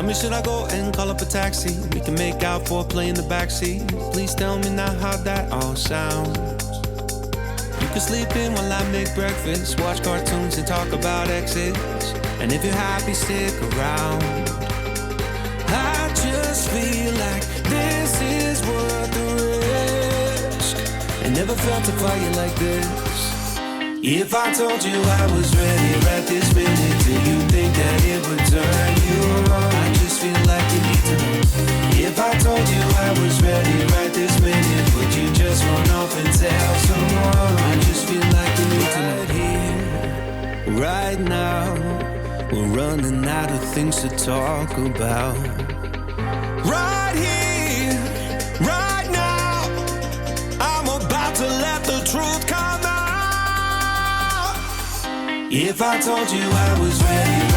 me, should I go and call up a taxi? We can make out for play in the backseat. Please tell me now how that all sounds. You can sleep in while I make breakfast, watch cartoons and talk about exes. And if you're happy, stick around. I just feel like this is worth the risk. I never felt a fire like this. If I told you I was ready right this minute, do you think that it would turn you on? I just feel like you need to know. If I told you I was ready right this minute, would you just run off and tell someone? I just feel like you need to know. Right here, right now, we're running out of things to talk about. Right here, right now, I'm about to let the truth come out. If I told you I was ready